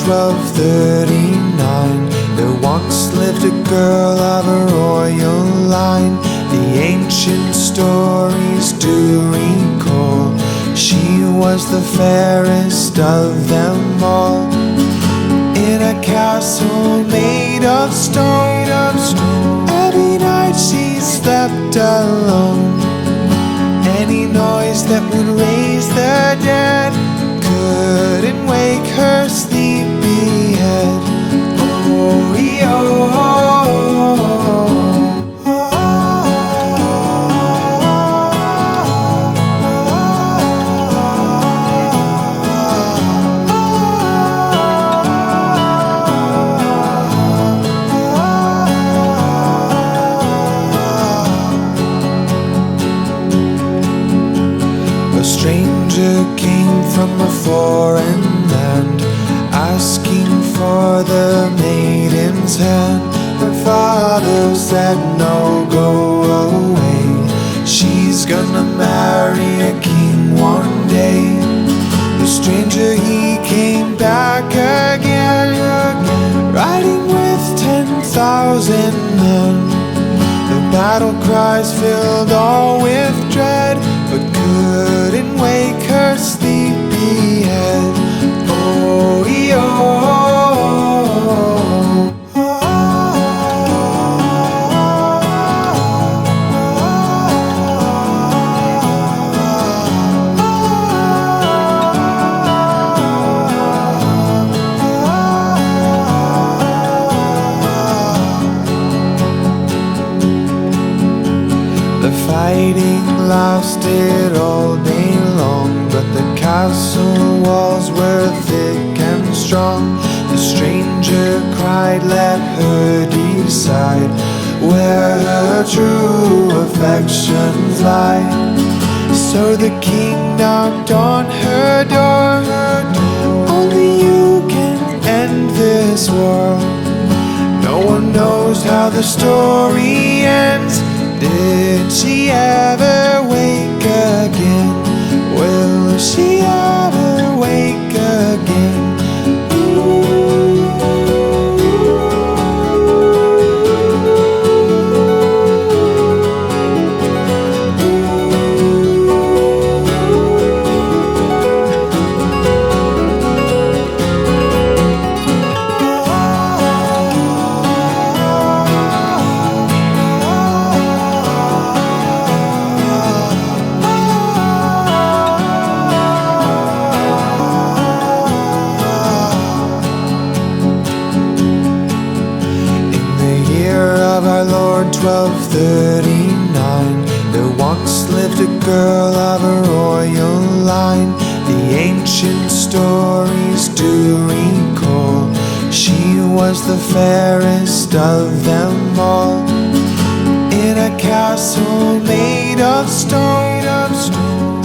1239, there once lived a girl of a royal line. The ancient stories do recall she was the fairest of them all. In a castle made of stone, every night she slept alone. Any noise that would raise the dead couldn't wake her sleepy head. Oh, A stranger came from a foreign land, asking for the maiden's hand. Her father said, no, go away. She's gonna marry a king one day. The stranger, he came back again, riding with 10,000 men. The battle cries filled all with dread, but couldn't wake her sleepy head. Oh, The fighting lasted all day long, but the castle walls were thick and strong. The stranger cried, let her decide where her true affections lie. So the king knocked on her door. Only you can end this war. No one knows how the story ends. Did she ever wake again? Will she ever wake again? Our Lord 1239, there once lived a girl of a royal line. The ancient stories do recall she was the fairest of them all. In a castle made of stone,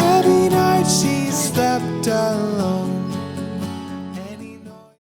every night she slept alone. Any noise